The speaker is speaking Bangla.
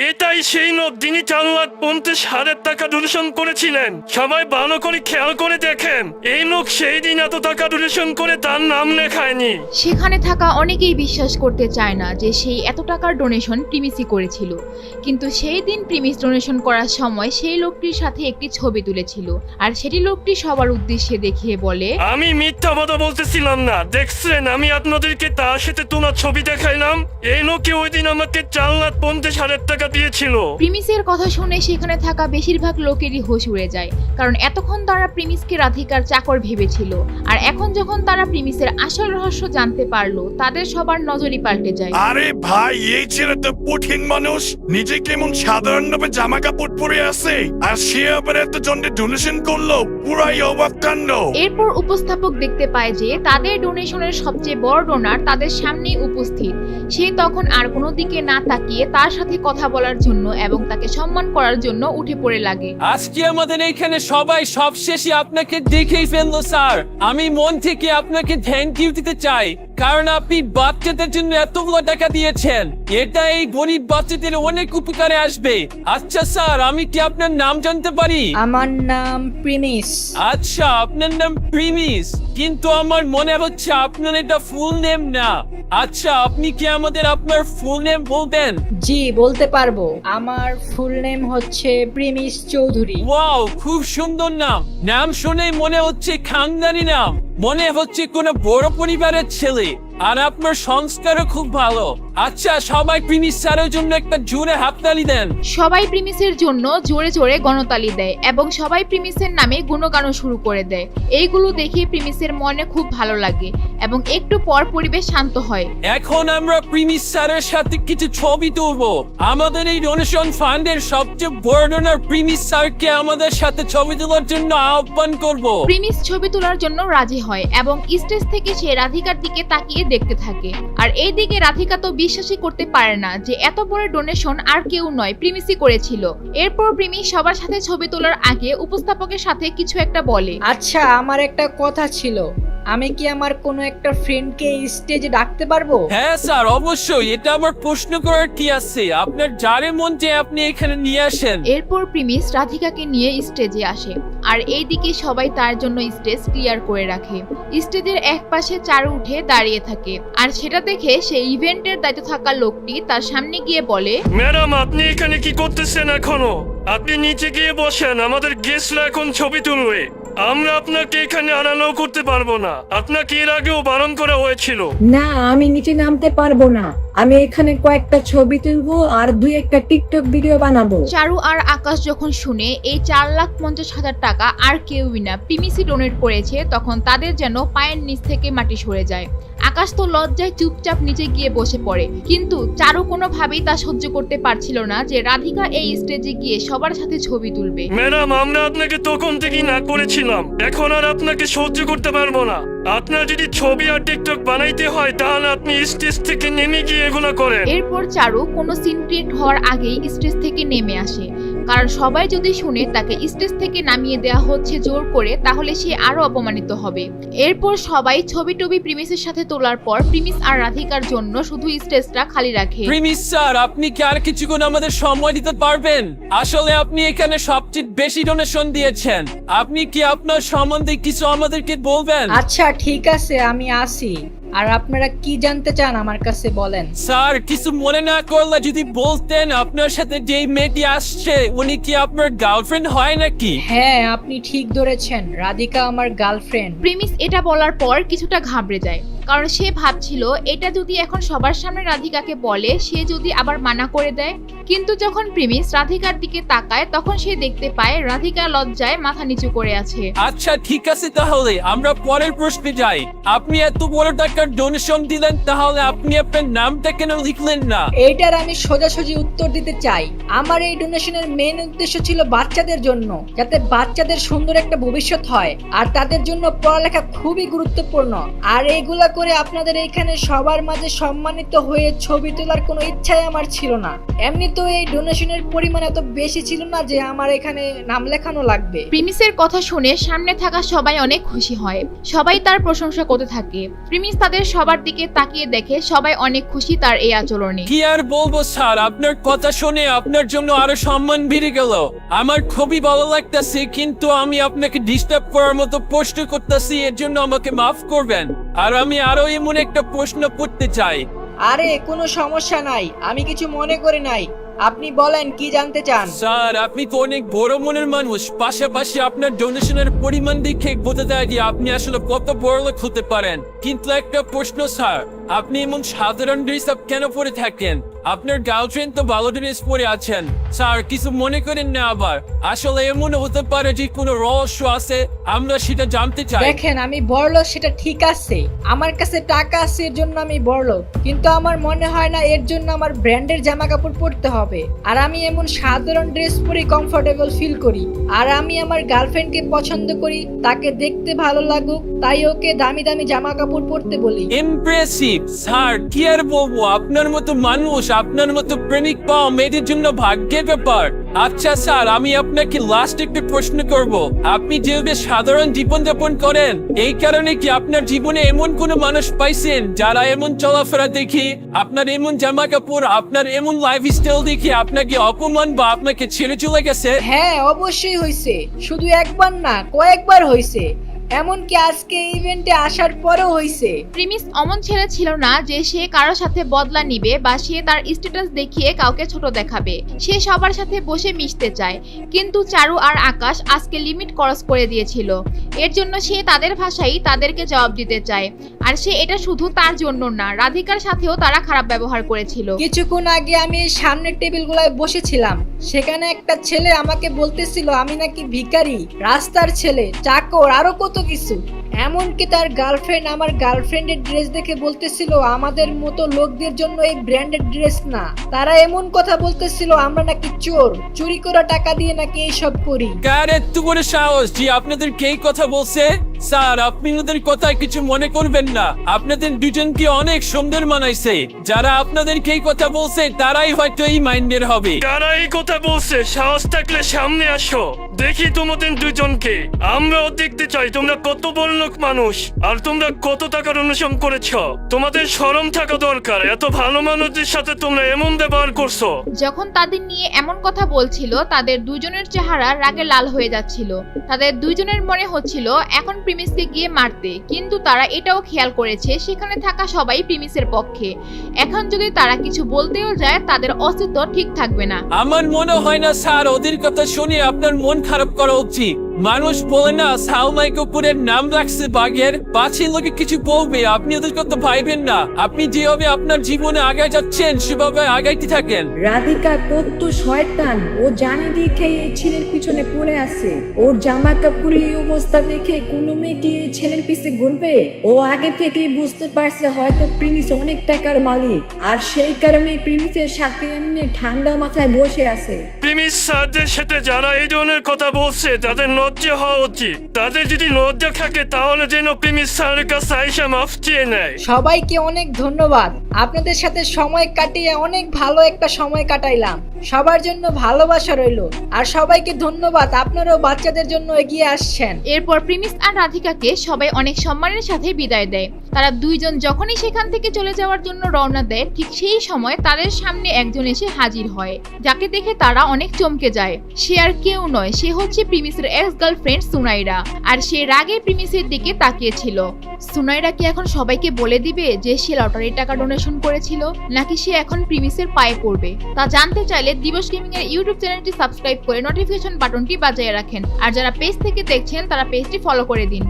এটাই সেই লোক যিনি 4,50,000 টাকা ডোনেশন করেছিলেন। সবাই ভালো করে খেয়াল করে দেখেন, এই লোক সেই দিন এত টাকা ডোনেশন করে তার নাম লেখায়নি। সেখানে থাকা অনেকেই বিশ্বাস করতে চায় না যে সেই এত টাকার ডোনেশন প্রিমিসই করেছিল, কিন্তু সেই দিন প্রিমিস ডোনেশন করার সময় সেই লোকটির সাথে একটি ছবি তুলেছিল, আর সেটি লোকটি সবার উদ্দেশ্যে দেখিয়ে বলে, আমি মিথ্যা কথা বলতেছিলাম না, দেখছেন আমি আপনাদেরকে তার সাথে তোমার ছবি দেখাইলাম। এই লোকে ওই দিন আমাকে 4,50,000 টাকা দিয়েছিল। প্রিমিসের কথা শুনে সেখানে থাকা বেশিরভাগ লোকেরই হোশ উড়ে যায়, কারণ এতক্ষণ তারা প্রিমিসকে রাধিকার চাকর ভেবেছিল, আর এখন যখন তারা প্রিমিসের আসল রহস্য জানতে পারলো, তাদের সবার নজরই পাল্টে যায়। আরে ভাই, এই ছেলে তো কঠিন মানুষ, নিজে কেমন সাধারণভাবে জামা কাপড় পরে আছে, আর সে আবার এত জনকে ডোনেশন করলো, পুরাই অবাক কাণ্ড। এরপর উপস্থাপক দেখতে পায় যে তাদের ডোনেশনের সবচেয়ে বড় ডোনার তাদের সামনেই উপস্থিত। সে তখন আর কোনো দিকে না তাকিয়ে তার সাথে কথা বলার জন্য এবং তাকে সম্মান করার জন্য উঠে পড়ে লাগে। আজকে আমাদের এখানে সবাই সবশেষে আপনাকে দেখেই ফেললো স্যার। আমি মন থেকে আপনাকে থ্যাংক ইউ দিতে চাই, কারণ আপনি বাচ্চাদের জন্য এতগুলো টাকা দিয়েছেন। এটা এই গরিব বাচ্চাদের অনেক উপকারে আসবে। আচ্ছা স্যার, আমি কি আপনার নাম জানতে পারি? আমার নাম প্রিমিস। আচ্ছা, আপনার নাম প্রিমিস, কিন্তু আমার মনে হচ্ছে আপনার এটা ফুল নেম না। আচ্ছা, আপনি কি আমাদের আপনার ফুল নেম বলবেন? জি, বলতে পারবো। আমার ফুল নেম হচ্ছে প্রিমিস চৌধুরী। ওয়াও, খুব সুন্দর নাম। নাম শুনেই মনে হচ্ছে খানদানি নাম, মনে হচ্ছে কোনো বড় পরিবারের ছেলে, আর আপনার সংস্কারও খুব ভালো। আচ্ছা, সবাই প্রিমিস স্যারের জন্য একটা জোরে হাততালি দেন। সবাই প্রিমিসের জন্য জোরে জোরে গণতালি দেয় এবং সবাই প্রিমিসের নামে গুণগানও শুরু করে দেয়। এইগুলো দেখে প্রিমিসের মনে খুব ভালো লাগে এবং একটু পর পরিবেশ শান্ত হয়। এখন আমরা প্রিমিস স্যারের সাথে কিছু ছবি তুলবো। আমাদের এই ডোনেশন ফান্ডের সবচেয়ে বড় ডোনার প্রিমিস স্যারকে আমাদের সাথে ছবি তোলার জন্য আহ্বান করব। প্রিমিস ছবি তোলার জন্য রাজি হয় এবং স্টেজ থেকে সে রাধিকার দিকে তাকিয়ে দেখতে থাকে, আর এই দিকে রাধিকা তো বিশ্বাসই করতে পারে না যে এত বড় ডোনেশন আর কেউ নয়, প্রিমিসই করেছিল। এরপর প্রিমিস সবার সাথে ছবি তোলার আগে উপস্থাপকের সাথে কিছু একটা বলে। আচ্ছা, আমার একটা কথা ছিল, আমি কি আমার কোনো একটা ফ্রেন্ডকে স্টেজে ডাকতে পারবো? হ্যাঁ স্যার, অবশ্যই। এটা আমার প্রশ্ন করার কি আছে, আপনার যারে মন চায় আপনি এখানে নিয়ে আসেন। এরপর প্রিমিস রাধিকাকে নিয়ে স্টেজে আসে, আর এইদিকে সবাই তার জন্য স্টেজ ক্লিয়ার করে রাখে। স্টেজের এক পাশে চারু উঠে দাঁড়িয়ে থাকে, আর সেটা দেখে সেই ইভেন্টের দায়িত্ব থাকা লোকটি তার সামনে গিয়ে বলে, ম্যাডাম, আপনি এখানে কি করতেছেন এখনো? আপনি নিচে গিয়ে বসেন, আমাদের গেস্টরা এখন ছবি তুলবে। আমরা আপনাকে এখানে আনানো করতে পারবো না, আপনাকে এর আগেও বারণ করা হয়েছিল। না, আমি নিচে নামতে পারবো না। আমি এখানে কয়েকটা ছবি তুলবো আর 2-1টা টিকটক ভিডিও বানাবো। চারু আর আকাশ যখন শুনে এই 4,50,000 টাকা আর কেউই না, প্রিমিসই ডোনেট করেছে, তখন তাদের যেন পায়ের নিচ থেকে মাটি সরে যায়। আকাশ তো লজ্জায় চুপচাপ নিচে গিয়ে বসে পড়ে, কিন্তু চারু কোনোভাবেই তা সহ্য করতে পারছিল না যে রাধিকা এই স্টেজে গিয়ে সবার সাথে ছবি তুলবে। ম্যাডাম, আমরা আপনাকে তখন থেকেই না করেছিলাম, এখন আর আপনাকে সহ্য করতে পারবো না। আপনার যদি ছবি আর টিকটক বানাইতে হয় তাহলে আপনি স্টেজ থেকে নেমে গিয়ে এগুলো করেন। এরপর চারু কোনো সিন ক্রিয়েট হওয়ার আগেই স্টেজ থেকে নেমে আসে, কারণ সবাই যদি শুনে তাকে স্টেজ থেকে নামিয়ে দেওয়া হচ্ছে জোর করে, তাহলে সে আরো অপমানিত হবে। এরপর সবাই ছবি টবি প্রিমিসের সাথে তোলার পর প্রিমিস আর রাধিকার জন্য শুধু স্টেজটা খালি রাখে। প্রিমিস স্যার, আপনি কি আর কিছুক্ষণ আমাদের সময় দিতে পারবেন? আসলে আপনি এখানে সবচেয়ে বেশি ডোনেশন দিয়েছেন, আপনি কি আপনার সম্বন্ধে কিছু আমাদেরকে বলবেন? আচ্ছা, ঠিক আছে, আমি আসি। আর আপনারা কি জানতে চান আমার কাছে বলেন। স্যার, কিছু মনে না করলে যদি বলতেন, আপনার সাথে যে মেয়েটি আসছে উনি কি আপনার গার্লফ্রেন্ড হয় নাকি? হ্যাঁ, আপনি ঠিক ধরেছেন, রাধিকা আমার গার্লফ্রেন্ড। প্রিমিস এটা বলার পর কিছুটা ঘাবড়ে যায়, কারণ সে ভাবছিল এটা যদি এখন সবার সামনে রাধিকাকে বলে, সে যদি আবার মানা করে দেয়। কিন্তু যখন প্রিমিস রাধিকার দিকে তাকায়, তখন সে দেখতে পায় রাধিকা লজ্জায় মাথা নিচু করে আছে। আচ্ছা ঠিক আছে, তাহলে আমরা পরের প্রশ্নে যাই। আপনি এত বড় টাকার ডোনেশন দিলেন, তাহলে আপনি আপনার নামটা কেন লিখলেন না? এইটার আমি সোজাসুজি উত্তর দিতে চাই। আমার এই ডোনেশনের মেইন উদ্দেশ্য ছিল বাচ্চাদের জন্য, যাতে বাচ্চাদের সুন্দর একটা ভবিষ্যৎ হয়, আর তাদের জন্য পড়ালেখা খুবই গুরুত্বপূর্ণ। আর এইগুলা করে আপনাদের এইখানে সবার মাঝে সম্মানিত হয়ে ছবি তোলার কোনো ইচ্ছাই আমার ছিল না। এমনি তো কিন্তু এই ডোনেশনের পরিমাণ এত বেশি ছিল না যে আমার এখানে নাম লেখানো লাগবে। প্রিমিসের কথা শুনে সামনে থাকা সবাই অনেক খুশি হয়, সবাই তার প্রশংসা করতে থাকে। প্রিমিস তাদের সবার দিকে তাকিয়ে দেখে সবাই অনেক খুশি তার এই আচরণে। কি আর বলবো স্যার, আপনার কথা শুনে আপনার জন্য আরো সম্মান বেড়ে গেল। আমার খুবই ভালো লাগতেছে, কিন্তু আমি আপনাকে ডিস্টার্ব করার মতো প্রশ্ন করতেছি, এর জন্য আমাকে মাফ করবেন। আর আমি আরো এমন একটা প্রশ্ন করতে চাই। আরে কোনো সমস্যা নাই, আমি কিছু মনে করি নাই, আপনি বলেন কি জানতে চান। স্যার, আপনি তো অনেক বড় মনের মানুষ, পাশাপাশি আপনার ডোনেশনের পরিমাণ দেখে বোঝা যায় যে আপনি আসলে কত বড় লোক হতে পারেন। কিন্তু একটা প্রশ্ন স্যার, আপনি এমন সাধারণ ড্রেস আপ কেন পরে থাকেন? আপনার গার্লফ্রেন্ড তো ভালো ড্রেস পরে আছেন। স্যার, কিছু মনে করেন না আবার, আসলে এমন হতে পারে যে কোনো রহস্য আছে, আমরা সেটা জানতে চাই। দেখেন, আমি বড়লোক সেটা ঠিক আছে, আমার কাছে টাকা আছে এর জন্য আমি বড়লোক, কিন্তু আমার মনে হয় না এর জন্য আমার ব্র্যান্ডের জামা কাপড় পরতে হবে। আর আমি এমন সাধারণ ড্রেস পরে কমফোর্টেবল ফিল করি। আর আমি আমার গার্লফ্রেন্ডকে পছন্দ করি, তাকে দেখতে ভালো লাগুক, তাই ওকে দামি দামি জামা কাপড় পরতে বলি। ইমপ্রেসিভ স্যার, কি আর বলবো, আপনার মতো মানুষ, আপনার মতো প্রেমিক পাওয়া মেয়েদের জন্য ভাগ্যের ব্যাপার। আচ্ছা স্যার, আমি আপনাকে লাস্ট একটা প্রশ্ন করব। আপনি যেভাবে সাধারণ জীবন যাপন করেন, এই কারণে কি আপনার জীবনে এমন কোনো মানুষ পাইছেন যারা এমন চলাফেরা দেখি, আপনার এমন জামা কাপড়, আপনার এমন লাইফস্টাইল দেখে আপনাকে অপমান বা আপনাকে ছেড়ে চলে গেছে? হ্যাঁ, অবশ্যই হয়েছে, শুধু একবার না কয়েকবার হয়েছে, এমনকি আজকে ইভেন্টে আসার পরেও হয়েছে। প্রিমিস অমন ছেলে ছিল না যে সে কারোর সাথে বদলা নিবে বা সে তার স্ট্যাটাস দেখিয়ে কাউকে ছোট দেখাবে। সে সবার সাথে বসে মিশতে চায়, কিন্তু চারু আর আকাশ আজকে লিমিট ক্রস করে দিয়েছিল। এর জন্য সে তাদের ভাষায় তাদেরকে জবাব দিতে চায়। আর সে এটা শুধু তার জন্য না, রাধিকার সাথেও তারা খারাপ ব্যবহার করেছিল। কিছুক্ষণ আগে আমি এই সামনের টেবিলগুলোয় বসেছিলাম, সেখানে একটা ছেলে আমাকে বলতেছিল আমি নাকি ভিখারি, রাস্তার ছেলে, চাকর, আরো কত কিছু। এমনকি তার গার্লফ্রেন্ড আমার গার্লফ্রেন্ডের ড্রেস দেখে বলতেছিল আমাদের মতো লোকদের জন্য এই ব্র্যান্ডেড ড্রেস না। তারা এমন কথা বলতেছিল আমরা নাকি চোর, চুরি করা টাকা দিয়ে নাকি এইসব করি। কার এত বড় সাহস যে আপনাদের কে কথা বলছে? স্যার, আপনি ওদের কথায় কিছু মনে করবেন না, আপনাদের দুজনকে অনেক সুন্দর মানাইছে। যারা আপনাদেরকে এই কথা বলছে তারাই হয়তো এই মাইন্ডের হবে। কারা এই কথা বলছে? সাহস থাকলে সামনে আসো, দেখি তোমাদের দুজনকে। আমরাও দেখতে চাই তোমরা কত বড় লোক মানুষ, আর তোমরা কত টাকার অনুসরণ করেছ। তোমাদের শরম থাকা দরকার, এত ভালো মানুষদের সাথে তোমরা এমন ব্যবহার করছো। যখন তাদের নিয়ে এমন কথা বলছিল, তাদের দুজনের চেহারা রাগে লাল হয়ে যাচ্ছিল। তাদের দুজনের মনে হচ্ছিল এখন প্রিমিসকে গিয়ে মারতে, কিন্তু তারা এটাও খেয়াল করেছে সেখানে থাকা সবাই প্রিমিসের পক্ষে। এখন যদি তারা কিছু বলতেও যায় তাদের অস্তিত্ব ঠিক থাকবে না। আমার মনে হয় না স্যার ওদের কথা শুনে আপনার মন খারাপ করা উচিত। মানুষ বলে না সালমাই কাপুরের নাম রাখছে বাঘের, পাছে লোকে কিছু বলবে, আপনি ওদের কথা ভাইবেন না। আপনি যেভাবে আপনার জীবনে আগায় যাচ্ছেন সেভাবে আগাইতে থাকেন। রাধিকা কত শয়তান, ও জানে দেখে এই ছেলের পিছনে পড়ে আছে। ওর জামা কাপড়ের এই অবস্থা দেখে কোনো মেয়ে কি এই ছেলের পিছে ঘুরবে? ও আগে থেকেই বুঝতে পারছে হয়তো প্রিমিস অনেক টাকার মালিক, আর সেই কারণে প্রিমিসের সাথে এমনি ঠান্ডা মাথায় বসে আছে। প্রিমিস স্যারদের সাথে যারা এই ধরনের কথা বলছে তাদের লজ্জা হওয়া উচিত। তাদের যদি লজ্জা থাকে তাহলে যেন প্রিমিস স্যারের কাছে আইসা মাফ চেয়ে নেয়। সবাইকে অনেক ধন্যবাদ, আপনাদের সাথে সময় কাটিয়ে অনেক ভালো একটা সময় কাটাইলাম। সবার জন্য ভালোবাসা রইল, আর সবাইকে ধন্যবাদ, আপনারাও বাচ্চাদের জন্য এগিয়ে আসছেন। এরপর প্রিমিস আর রাধিকাকে সবাই অনেক সম্মানের সাথে বিদায় দেয়। তারা দুইজন যখনই সেখান থেকে চলে যাওয়ার জন্য রওনা দেয়, ঠিক সেই সময় তাদের সামনে একজন এসে হাজির হয়, যাকে দেখে তারা অনেক চমকে যায়। সে আর কেউ নয়, সে হচ্ছে প্রিমিসের এক্স গার্লফ্রেন্ড সুনাইরা। আর সে রাগে প্রিমিসের দিকে তাকিয়েছিল। সুনাইরা কি এখন সবাইকে বলে দিবে যে সে লটারির টাকা ডোনেশন করেছিল, নাকি সে এখন প্রিমিসের পায়ে পড়বে? তা জানতে চাইলে দিবস গেমিং এর ইউটিউব চ্যানেলটি সাবস্ক্রাইব করে নোটিফিকেশন বাটনটি বাজিয়ে রাখেন। আর যারা পেজ থেকে দেখছেন তারা পেজটি ফলো করে দিন।